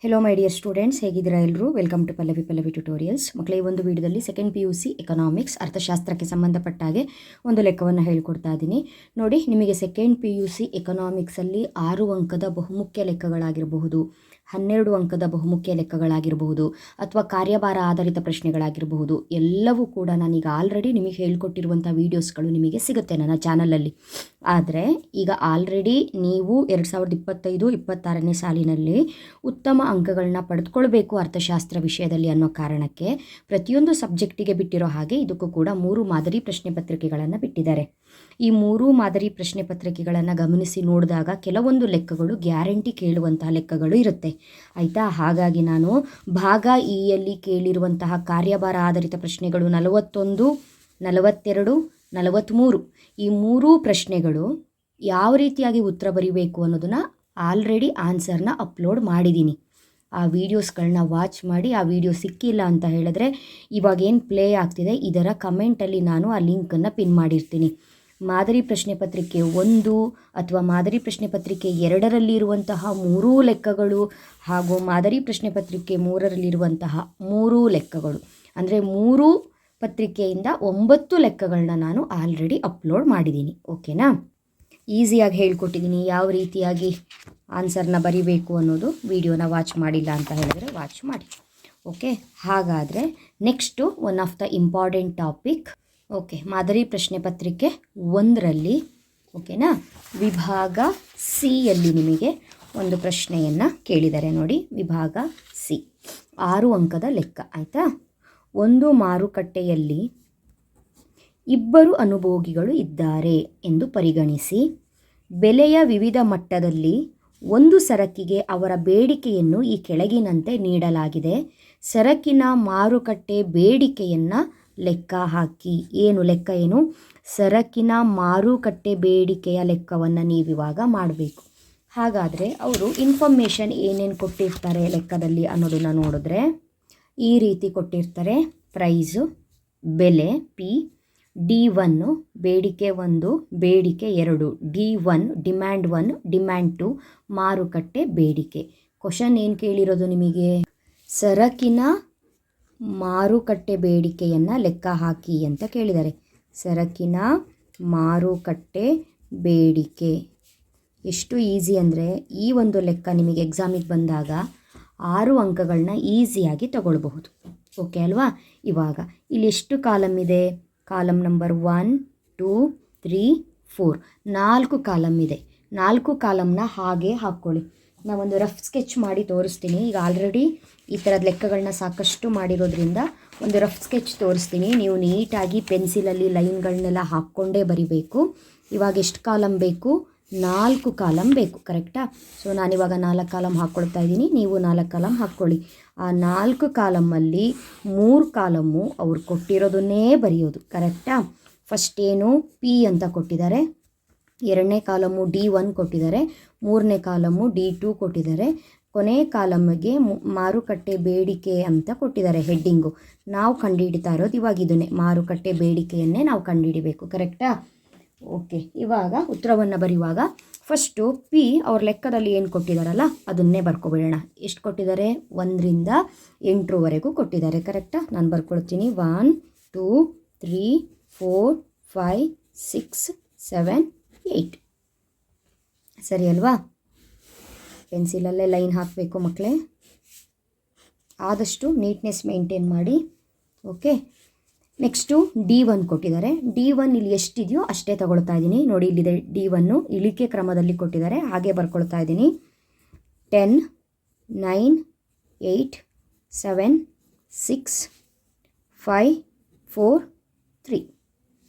Hello my dear students, ಹೇಗಿದ್ದೀರಾ ಎಲ್ಲರೂ? Welcome to Pallavi tutorials. ಮಕ್ಕಳೇ, ಈ ಒಂದು ವಿಡಿಯೋದಲ್ಲಿ ಸೆಕೆಂಡ್ PUC ಎಕನಾಮಿಕ್ಸ್ ಅರ್ಥಶಾಸ್ತ್ರಕ್ಕೆ ಸಂಬಂಧಪಟ್ಟ ಹಾಗೆ ಒಂದು ಲೆಕ್ಕವನ್ನು ಹೇಳ್ಕೊಡ್ತಾ ಇದ್ದೀನಿ. ನೋಡಿ, ನಿಮಗೆ ಸೆಕೆಂಡ್ PUC ಎಕನಾಮಿಕ್ಸಲ್ಲಿ 6 ಅಂಕದ ಬಹುಮುಖ್ಯ ಲೆಕ್ಕಗಳಾಗಿರಬಹುದು, 12 ಅಂಕದ ಬಹುಮುಖ್ಯ ಲೆಕ್ಕಗಳಾಗಿರಬಹುದು, ಅಥವಾ ಕಾರ್ಯಭಾರ ಆಧಾರಿತ ಪ್ರಶ್ನೆಗಳಾಗಿರಬಹುದು, ಎಲ್ಲವೂ ಕೂಡ ನಾನೀಗ ಆಲ್ರೆಡಿ ನಿಮಗೆ ಹೇಳ್ಕೊಟ್ಟಿರುವಂಥ ವೀಡಿಯೋಸ್ಗಳು ನಿಮಗೆ ಸಿಗುತ್ತೆ ನನ್ನ ಚಾನಲಲ್ಲಿ. ಆದರೆ ಈಗ ಆಲ್ರೆಡಿ ನೀವು 2025-26ನೇ ಸಾಲಿನಲ್ಲಿ ಉತ್ತಮ ಅಂಕಗಳನ್ನ ಪಡೆದುಕೊಳ್ಬೇಕು ಅರ್ಥಶಾಸ್ತ್ರ ವಿಷಯದಲ್ಲಿ ಅನ್ನೋ ಕಾರಣಕ್ಕೆ ಪ್ರತಿಯೊಂದು ಸಬ್ಜೆಕ್ಟಿಗೆ ಬಿಟ್ಟಿರೋ ಹಾಗೆ ಇದಕ್ಕೂ ಕೂಡ 3 ಮಾದರಿ ಪ್ರಶ್ನೆ ಪತ್ರಿಕೆಗಳನ್ನು ಬಿಟ್ಟಿದ್ದಾರೆ. ಈ 3 ಮಾದರಿ ಪ್ರಶ್ನೆ ಪತ್ರಿಕೆಗಳನ್ನು ಗಮನಿಸಿ ನೋಡಿದಾಗ ಕೆಲವೊಂದು ಲೆಕ್ಕಗಳು ಗ್ಯಾರಂಟಿ ಕೇಳುವಂತಹ ಲೆಕ್ಕಗಳು ಇರುತ್ತೆ, ಆಯಿತಾ? ಹಾಗಾಗಿ ನಾನು ಭಾಗ ಇಯಲ್ಲಿ ಕೇಳಿರುವಂತಹ ಕಾರ್ಯಭಾರ ಆಧಾರಿತ ಪ್ರಶ್ನೆಗಳು 41, 42, 43 ಈ 3 ಪ್ರಶ್ನೆಗಳು ಯಾವ ರೀತಿಯಾಗಿ ಉತ್ತರ ಬರೀಬೇಕು ಅನ್ನೋದನ್ನು ಆಲ್ರೆಡಿ ಆನ್ಸರ್ನ ಅಪ್ಲೋಡ್ ಮಾಡಿದ್ದೀನಿ. ಆ ವೀಡಿಯೋಸ್ಗಳನ್ನ ವಾಚ್ ಮಾಡಿ. ಆ ವಿಡಿಯೋ ಸಿಕ್ಕಿಲ್ಲ ಅಂತ ಹೇಳಿದ್ರೆ ಇವಾಗೇನು ಪ್ಲೇ ಆಗ್ತಿದೆ ಇದರ ಕಮೆಂಟಲ್ಲಿ ನಾನು ಆ ಲಿಂಕನ್ನು ಪಿನ್ ಮಾಡಿರ್ತೀನಿ. ಮಾದರಿ ಪ್ರಶ್ನೆ ಪತ್ರಿಕೆ 1 ಅಥವಾ ಮಾದರಿ ಪ್ರಶ್ನೆ ಪತ್ರಿಕೆ 2ರಲ್ಲಿ ಇರುವಂತಹ 3 ಲೆಕ್ಕಗಳು ಹಾಗೂ ಮಾದರಿ ಪ್ರಶ್ನೆ ಪತ್ರಿಕೆ 3ರಲ್ಲಿರುವಂತಹ 3 ಲೆಕ್ಕಗಳು, ಅಂದರೆ 3 ಪತ್ರಿಕೆಯಿಂದ 9 ಲೆಕ್ಕಗಳನ್ನ ನಾನು ಆಲ್ರೆಡಿ ಅಪ್ಲೋಡ್ ಮಾಡಿದ್ದೀನಿ. ಓಕೆನಾ? ಈಸಿಯಾಗಿ ಹೇಳ್ಕೊಟ್ಟಿದ್ದೀನಿ ಯಾವ ರೀತಿಯಾಗಿ ಆನ್ಸರ್ನ ಬರಿಬೇಕು ಅನ್ನೋದು. ವಿಡಿಯೋನ ವಾಚ್ ಮಾಡಿಲ್ಲ ಅಂತ ಹೇಳಿದ್ರೆ ವಾಚ್ ಮಾಡಿ. ಓಕೆ, ಹಾಗಾದರೆ next one of the important topic. Okay, ಮಾದರಿ ಪ್ರಶ್ನೆ ಪತ್ರಿಕೆ 1ರಲ್ಲಿ ಓಕೆನಾ, ವಿಭಾಗ ಸಿಯಲ್ಲಿ ನಿಮಗೆ ಒಂದು ಪ್ರಶ್ನೆಯನ್ನು ಕೇಳಿದ್ದಾರೆ. ನೋಡಿ, ವಿಭಾಗ ಸಿ 6 ಅಂಕದ ಲೆಕ್ಕ, ಆಯಿತಾ? ಒಂದು ಮಾರುಕಟ್ಟೆಯಲ್ಲಿ 2 ಅನುಭೋಗಿಗಳು ಇದ್ದಾರೆ ಎಂದು ಪರಿಗಣಿಸಿ, ಬೆಲೆಯ ವಿವಿಧ ಮಟ್ಟದಲ್ಲಿ ಒಂದು ಸರಕಿಗೆ ಅವರ ಬೇಡಿಕೆಯನ್ನು ಈ ಕೆಳಗಿನಂತೆ ನೀಡಲಾಗಿದೆ. ಸರಕಿನ ಮಾರುಕಟ್ಟೆ ಬೇಡಿಕೆಯನ್ನು ಲೆಕ್ಕ ಹಾಕಿ. ಲೆಕ್ಕ ಏನು? ಸರಕಿನ ಮಾರುಕಟ್ಟೆ ಬೇಡಿಕೆಯ ಲೆಕ್ಕವನ್ನು ನೀವಿವಾಗ ಮಾಡಬೇಕು. ಹಾಗಾದರೆ ಅವರು ಇನ್ಫಾರ್ಮೇಷನ್ ಏನೇನು ಕೊಟ್ಟಿರ್ತಾರೆ ಲೆಕ್ಕದಲ್ಲಿ ಅನ್ನೋದನ್ನು ನೋಡಿದ್ರೆ ಈ ರೀತಿ ಕೊಟ್ಟಿರ್ತಾರೆ. ಪ್ರೈಸು, ಬೆಲೆ P, D1 ಬೇಡಿಕೆ 1, ಬೇಡಿಕೆ 2, D1 ಡಿಮ್ಯಾಂಡ್ 1, ಡಿಮ್ಯಾಂಡ್ 2 ಮಾರುಕಟ್ಟೆ ಬೇಡಿಕೆ. ಕ್ವಶನ್ ಏನು ಕೇಳಿರೋದು ನಿಮಗೆ? ಸರಕಿನ ಮಾರುಕಟ್ಟೆ ಬೇಡಿಕೆಯನ್ನು ಲೆಕ್ಕ ಹಾಕಿ ಅಂತ ಕೇಳಿದ್ದಾರೆ. ಸರಕಿನ ಮಾರುಕಟ್ಟೆ ಬೇಡಿಕೆ ಎಷ್ಟು ಈಸಿ ಅಂದರೆ ಈ ಒಂದು ಲೆಕ್ಕ ನಿಮಗೆ ಎಕ್ಸಾಮಿಗೆ ಬಂದಾಗ 6 ಅಂಕಗಳನ್ನ ಈಸಿಯಾಗಿ ತಗೊಳ್ಬಹುದು. ಓಕೆ ಅಲ್ವಾ? ಇವಾಗ ಇಲ್ಲಿ ಎಷ್ಟು ಕಾಲಮ್ ಇದೆ? ಕಾಲಮ್ ನಂಬರ್ 1, 2, 3, 4 4 ಕಾಲಮ್ ಇದೆ. 4 ಕಾಲಮ್ನ ಹಾಗೆ ಹಾಕ್ಕೊಳ್ಳಿ. ನಾವೊಂದು ರಫ್ ಸ್ಕೆಚ್ ಮಾಡಿ ತೋರಿಸ್ತೀನಿ. ಈಗ ಆಲ್ರೆಡಿ ಈ ಥರದ ಲೆಕ್ಕಗಳನ್ನ ಸಾಕಷ್ಟು ಮಾಡಿರೋದ್ರಿಂದ ಒಂದು ರಫ್ ಸ್ಕೆಚ್ ತೋರಿಸ್ತೀನಿ. ನೀವು ನೀಟಾಗಿ ಪೆನ್ಸಿಲಲ್ಲಿ ಲೈನ್ಗಳನ್ನೆಲ್ಲ ಹಾಕ್ಕೊಂಡೇ ಬರಿಬೇಕು. ಇವಾಗ ಎಷ್ಟು ಕಾಲಮ್ ಬೇಕು? 4 ಕಾಲಮ್ ಬೇಕು, ಕರೆಕ್ಟಾ? ಸೊ ನಾನಿವಾಗ 4 ಕಾಲಮ್ ಹಾಕ್ಕೊಳ್ತಾ ಇದ್ದೀನಿ, ನೀವು 4 ಕಾಲಮ್ ಹಾಕ್ಕೊಳ್ಳಿ. ಆ 4 ಕಾಲಮಲ್ಲಿ 3 ಕಾಲಮ್ಮು ಅವ್ರು ಕೊಟ್ಟಿರೋದನ್ನೇ ಬರೆಯೋದು, ಕರೆಕ್ಟಾ? ಫಸ್ಟ್ ಏನು? P ಅಂತ ಕೊಟ್ಟಿದ್ದಾರೆ, 2ನೇ ಕಾಲಮು D1 ಕೊಟ್ಟಿದ್ದಾರೆ, 3ನೇ ಕಾಲಮು D2 ಕೊಟ್ಟಿದ್ದಾರೆ, ಕೊನೆ ಕಾಲಮ್ಗೆ ಮಾರುಕಟ್ಟೆ ಬೇಡಿಕೆ ಅಂತ ಕೊಟ್ಟಿದ್ದಾರೆ ಹೆಡ್ಡಿಂಗು. ನಾವು ಕಂಡುಹಿಡಿತಾ ಇರೋದು ಇವಾಗ ಇದನ್ನೇ, ಮಾರುಕಟ್ಟೆ ಬೇಡಿಕೆಯನ್ನೇ ನಾವು ಕಂಡುಹಿಡಿಬೇಕು, ಕರೆಕ್ಟಾ? ಓಕೆ, ಇವಾಗ ಉತ್ತರವನ್ನು ಬರೆಯುವಾಗ ಫಸ್ಟು P ಅವ್ರ ಲೆಕ್ಕದಲ್ಲಿ ಏನು ಕೊಟ್ಟಿದ್ದಾರಲ್ಲ ಅದನ್ನೇ ಬರ್ಕೊಬಿಡೋಣ. ಎಷ್ಟು ಕೊಟ್ಟಿದ್ದಾರೆ? 1ರಿಂದ 8ರವರೆಗೂ ಕೊಟ್ಟಿದ್ದಾರೆ, ಕರೆಕ್ಟಾ? ನಾನು ಬರ್ಕೊಳ್ತೀನಿ. 1, 2, 3, 4, 5, 6, 7, 8 ಸರಿ ಅಲ್ವಾ? ಪೆನ್ಸಿಲಲ್ಲೇ ಲೈನ್ ಹಾಕಬೇಕು ಮಕ್ಕಳೇ, ಆದಷ್ಟು ನೀಟ್ನೆಸ್ ಮೇಂಟೈನ್ ಮಾಡಿ. ಓಕೆ, ನೆಕ್ಸ್ಟು D1 ಕೊಟ್ಟಿದ್ದಾರೆ. D1 ಇಲ್ಲಿ ಎಷ್ಟಿದೆಯೋ ಅಷ್ಟೇ ತಗೊಳ್ತಾ ಇದ್ದೀನಿ. ನೋಡಿ, ಇಲ್ಲಿದೆ D1 ಇಳಿಕೆ ಕ್ರಮದಲ್ಲಿ ಕೊಟ್ಟಿದ್ದಾರೆ, ಹಾಗೆ ಬರ್ಕೊಳ್ತಾ ಇದ್ದೀನಿ. 10, 9, 8, 7, 6, 5, 4, 3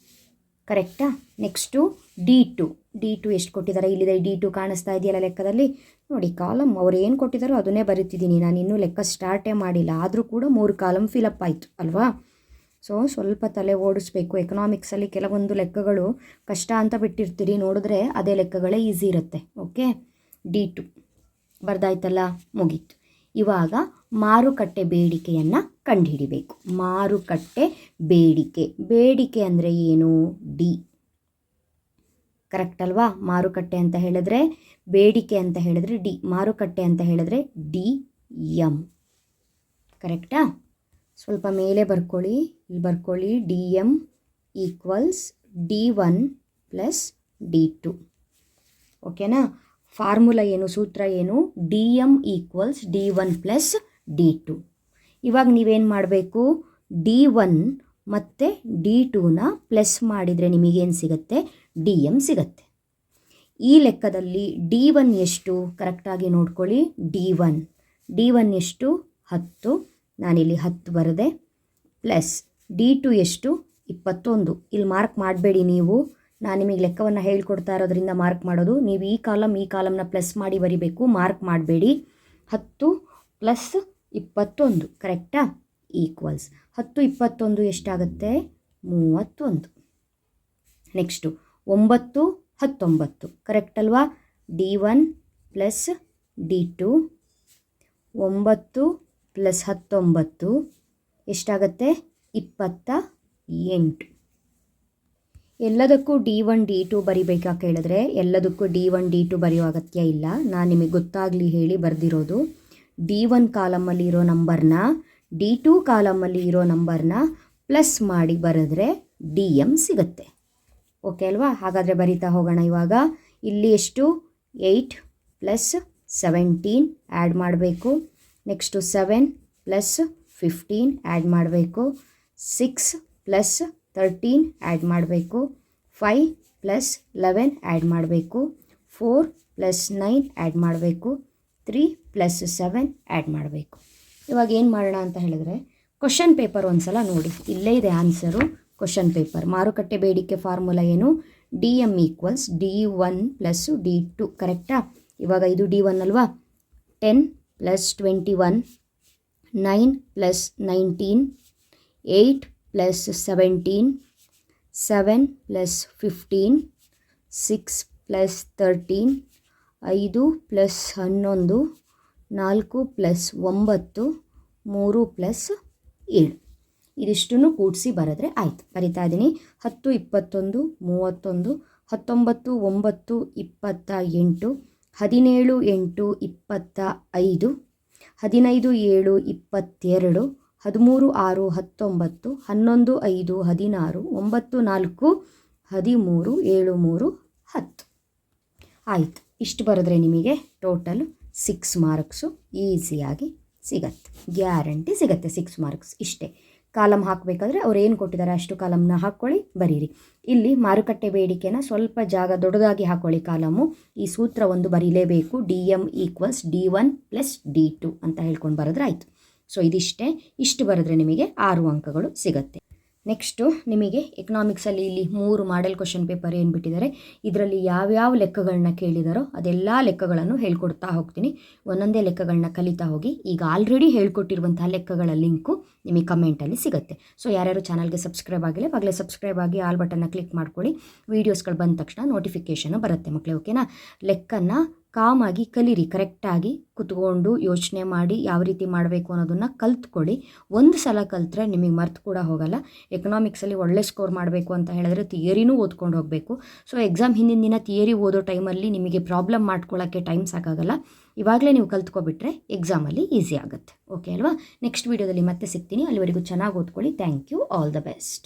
ಕರೆಕ್ಟಾ? ನೆಕ್ಸ್ಟು D2 ಎಷ್ಟು ಕೊಟ್ಟಿದ್ದಾರೆ? ಇಲ್ಲಿದೆ D2 ಕಾಣಿಸ್ತಾ ಇದೆಯಲ್ಲ ಲೆಕ್ಕದಲ್ಲಿ. ನೋಡಿ, ಕಾಲಮ್ ಅವ್ರು ಏನು ಕೊಟ್ಟಿದ್ದಾರೋ ಅದನ್ನೇ ಬರೀತಿದ್ದೀನಿ. ನಾನು ಇನ್ನೂ ಲೆಕ್ಕ ಸ್ಟಾರ್ಟೇ ಮಾಡಿಲ್ಲ, ಆದರೂ ಕೂಡ 3 ಕಾಲಮ್ ಫಿಲಪ್ ಆಯಿತು ಅಲ್ವಾ? ಸೊ ಸ್ವಲ್ಪ ತಲೆ ಓಡಿಸ್ಬೇಕು. ಎಕನಾಮಿಕ್ಸಲ್ಲಿ ಕೆಲವೊಂದು ಲೆಕ್ಕಗಳು ಕಷ್ಟ ಅಂತ ಬಿಟ್ಟಿರ್ತೀರಿ, ನೋಡಿದ್ರೆ ಅದೇ ಲೆಕ್ಕಗಳೇ ಈಸಿ ಇರುತ್ತೆ. ಓಕೆ, D2 ಬರ್ದಾಯ್ತಲ್ಲ, ಮುಗೀತು. ಇವಾಗ ಮಾರುಕಟ್ಟೆ ಬೇಡಿಕೆಯನ್ನು ಕಂಡುಹಿಡಿಬೇಕು. ಮಾರುಕಟ್ಟೆ ಬೇಡಿಕೆ ಅಂದರೆ ಏನು? D ಕರೆಕ್ಟ್ ಅಲ್ವಾ? ಮಾರುಕಟ್ಟೆ ಅಂತ ಹೇಳಿದ್ರೆ ಬೇಡಿಕೆ ಅಂತ ಹೇಳಿದ್ರೆ D, ಮಾರುಕಟ್ಟೆ ಅಂತ ಹೇಳಿದ್ರೆ D ಎಮ್. ಕರೆಕ್ಟಾ? ಸ್ವಲ್ಪ ಮೇಲೆ ಬರ್ಕೊಳ್ಳಿ, ಇಲ್ಲಿ ಬರ್ಕೊಳ್ಳಿ. D M equals D1 plus D2. ಓಕೆನಾ? ಫಾರ್ಮುಲಾ ಏನು, ಸೂತ್ರ ಏನು? D M equals D1 plus D2. ಇವಾಗ ನೀವೇನು ಮಾಡಬೇಕು, D1 ಮತ್ತು D2ನ ಪ್ಲಸ್ ಮಾಡಿದರೆ ನಿಮಗೇನು ಸಿಗುತ್ತೆ? DM ಸಿಗುತ್ತೆ. ಈ ಲೆಕ್ಕದಲ್ಲಿ D1 ಎಷ್ಟು ಕರೆಕ್ಟಾಗಿ ನೋಡ್ಕೊಳ್ಳಿ. D1 ಎಷ್ಟು? 10. ನಾನಿಲ್ಲಿ 10 ಬರೆದೆ. ಪ್ಲಸ್ D2 ಎಷ್ಟು? 21. ಇಲ್ಲಿ ಮಾರ್ಕ್ ಮಾಡಬೇಡಿ ನೀವು, ನಾನು ನಿಮಗೆ ಲೆಕ್ಕವನ್ನು ಹೇಳ್ಕೊಡ್ತಾ ಇರೋದ್ರಿಂದ ಮಾರ್ಕ್ ಮಾಡೋದು. ನೀವು ಈ ಕಾಲಮ್ನ ಪ್ಲಸ್ ಮಾಡಿ ಬರಿಬೇಕು, ಮಾರ್ಕ್ ಮಾಡಬೇಡಿ. 10 ಪ್ಲಸ್ 21 ಕರೆಕ್ಟಾ? ಈಕ್ವಲ್ಸ್ 10 21 ಎಷ್ಟಾಗುತ್ತೆ? 31. ನೆಕ್ಸ್ಟು 9 19 ಕರೆಕ್ಟ್ ಅಲ್ವಾ? D1 plus D2. 9 ಪ್ಲಸ್ 19 ಎಷ್ಟಾಗುತ್ತೆ? 28. ಎಲ್ಲದಕ್ಕೂ D1 D2 ಬರಿಬೇಕಾ ಕೇಳಿದ್ರೆ ಎಲ್ಲದಕ್ಕೂ D1 D2 ಬರೆಯೋ ಅಗತ್ಯ ಇಲ್ಲ. ನಾನು ನಿಮಗೆ ಗೊತ್ತಾಗಲಿ ಹೇಳಿ ಬರೆದಿರೋದು. D1 ಕಾಲಮಲ್ಲಿ ಇರೋ ನಂಬರ್ನ D2 ಕಾಲಮಲ್ಲಿ ಇರೋ ನಂಬರ್ನ ಪ್ಲಸ್ ಮಾಡಿ ಬರೆದ್ರೆ DM ಸಿಗುತ್ತೆ. ಓಕೆ ಅಲ್ವಾ? ಹಾಗಾದರೆ ಬರಿತಾ ಹೋಗೋಣ. ಇವಾಗ ಇಲ್ಲಿ ಎಷ್ಟು? 8 ಪ್ಲಸ್ 17 ಆ್ಯಡ್ ಮಾಡಬೇಕು. ನೆಕ್ಸ್ಟು 7 ಪ್ಲಸ್ 15 ಆ್ಯಡ್ ಮಾಡಬೇಕು. 6 ಪ್ಲಸ್ 13 ಆ್ಯಡ್ ಮಾಡಬೇಕು. 5 ಪ್ಲಸ್ 11 ಆ್ಯಡ್ ಮಾಡಬೇಕು. 4 ಪ್ಲಸ್ 9 ಆ್ಯಡ್ ಮಾಡಬೇಕು. 3 ಪ್ಲಸ್ 7 ಆ್ಯಡ್ ಮಾಡಬೇಕು. ಇವಾಗ ಏನು ಮಾಡೋಣ ಅಂತ ಹೇಳಿದ್ರೆ, ಕ್ವಶನ್ ಪೇಪರ್ ಒಂದು ಸಲ ನೋಡಿ. ಇಲ್ಲೇ ಇದೆ ಆನ್ಸರು. ಕ್ವಶನ್ ಪೇಪರ್ ಮಾರುಕಟ್ಟೆ ಬೇಡಿಕೆ ಫಾರ್ಮುಲಾ ಏನು? DM equals D1 plus D2 ಕರೆಕ್ಟಾ? ಇವಾಗ ಇದು D1 ಅಲ್ವಾ? 10 plus 21, 9 plus 19, 8 plus 17, 7 plus 15, 6 plus 13, 5 plus 11, 4 plus 9, 3 plus 7. ಇದಿಷ್ಟನ್ನು ಕೂಡಿಸಿ ಬರೆದ್ರೆ ಆಯಿತು. ಬರಿತಾ ಇದ್ದೀನಿ. 10 21 31, 19 9 28, 17 8 25, 15 7 22, 13 6 19, 11 5 16, 9 4 13, 7 3 10. ಆಯಿತು. ಇಷ್ಟು ಬರೆದ್ರೆ ನಿಮಗೆ ಟೋಟಲ್ 6 ಮಾರ್ಕ್ಸು ಈಸಿಯಾಗಿ ಸಿಗತ್ತೆ. ಗ್ಯಾರಂಟಿ ಸಿಗುತ್ತೆ 6 ಮಾರ್ಕ್ಸ್. ಇಷ್ಟೇ. ಕಾಲಮ್ ಹಾಕಬೇಕಾದ್ರೆ ಅವ್ರು ಏನು ಕೊಟ್ಟಿದ್ದಾರೆ ಅಷ್ಟು ಕಾಲಮ್ನ ಹಾಕ್ಕೊಳ್ಳಿ, ಬರೀರಿ. ಇಲ್ಲಿ ಮಾರುಕಟ್ಟೆ ಬೇಡಿಕೆನ ಸ್ವಲ್ಪ ಜಾಗ ದೊಡ್ಡದಾಗಿ ಹಾಕ್ಕೊಳ್ಳಿ ಕಾಲಮು. ಈ ಸೂತ್ರ ಒಂದು ಬರೀಲೇಬೇಕು. DM equals D1 plus D2 ಅಂತ ಹೇಳ್ಕೊಂಡು ಬರೆದ್ರೆ ಆಯಿತು. ಸೊ ಇದಿಷ್ಟೇ. ಇಷ್ಟು ಬರೆದ್ರೆ ನಿಮಗೆ 6 ಅಂಕಗಳು ಸಿಗುತ್ತೆ. ನೆಕ್ಸ್ಟು ನಿಮಗೆ ಎಕನಾಮಿಕ್ಸಲ್ಲಿ ಇಲ್ಲಿ 3 ಮಾಡೆಲ್ ಕ್ವಶನ್ ಪೇಪರ್ ಏನು ಬಿಟ್ಟಿದ್ದಾರೆ, ಇದರಲ್ಲಿ ಯಾವ್ಯಾವ ಲೆಕ್ಕಗಳನ್ನ ಕೇಳಿದಾರೋ ಅದೆಲ್ಲ ಲೆಕ್ಕಗಳನ್ನು ಹೇಳ್ಕೊಡ್ತಾ ಹೋಗ್ತೀನಿ. ಒಂದೊಂದೇ ಲೆಕ್ಕಗಳನ್ನ ಕಲಿತಾ ಹೋಗಿ. ಈಗ ಆಲ್ರೆಡಿ ಹೇಳ್ಕೊಟ್ಟಿರುವಂತಹ ಲೆಕ್ಕಗಳ ಲಿಂಕು ನಿಮಗೆ ಕಮೆಂಟಲ್ಲಿ ಸಿಗುತ್ತೆ. ಸೊ ಯಾರ್ಯಾರು ಚಾನಲ್ಗೆ ಸಬ್ಸ್ಕ್ರೈಬ್ ಆಗಿಲ್ಲ ಆಗಲೇ ಸಬ್ಸ್ಕ್ರೈಬ್ ಆಗಿ ಆಲ್ ಬಟನ್ನ ಕ್ಲಿಕ್ ಮಾಡ್ಕೊಳ್ಳಿ. ವೀಡಿಯೋಸ್ಗಳು ಬಂದ ತಕ್ಷಣ ನೋಟಿಫಿಕೇಷನ್ ಬರುತ್ತೆ ಮಕ್ಕಳೇ. ಓಕೆನಾ? ಲೆಕ್ಕನ ಕಾಮಾಗಿ ಕಲೀರಿ. ಕರೆಕ್ಟಾಗಿ ಕುತ್ಕೊಂಡು ಯೋಚನೆ ಮಾಡಿ ಯಾವ ರೀತಿ ಮಾಡಬೇಕು ಅನ್ನೋದನ್ನು ಕಲ್ತ್ಕೊಳ್ಳಿ. ಒಂದು ಸಲ ಕಲ್ತ್ರೆ ನಿಮಗೆ ಮರ್ತು ಕೂಡ ಹೋಗಲ್ಲ. ಎಕನಾಮಿಕ್ಸಲ್ಲಿ ಒಳ್ಳೆ ಸ್ಕೋರ್ ಮಾಡಬೇಕು ಅಂತ ಹೇಳಿದ್ರೆ ಥಿಯರಿನೂ ಓದ್ಕೊಂಡು ಹೋಗಬೇಕು. ಸೊ ಎಕ್ಸಾಮ್ ಹಿಂದಿನ ದಿನ ಥಿಯರಿ ಓದೋ ಟೈಮಲ್ಲಿ ನಿಮಗೆ ಪ್ರಾಬ್ಲಮ್ ಮಾಡ್ಕೊಳ್ಳೋಕ್ಕೆ ಟೈಮ್ ಸಾಕಾಗಲ್ಲ. ಇವಾಗಲೇ ನೀವು ಕಲ್ತ್ಕೊಬಿಟ್ರೆ ಎಕ್ಸಾಮಲ್ಲಿ ಈಸಿ ಆಗುತ್ತೆ. ಓಕೆ ಅಲ್ವಾ? ನೆಕ್ಸ್ಟ್ ವೀಡಿಯೋದಲ್ಲಿ ಮತ್ತೆ ಸಿಗ್ತೀನಿ. ಅಲ್ಲಿವರೆಗೂ ಚೆನ್ನಾಗಿ ಓದ್ಕೊಳ್ಳಿ. Thank you. All the best.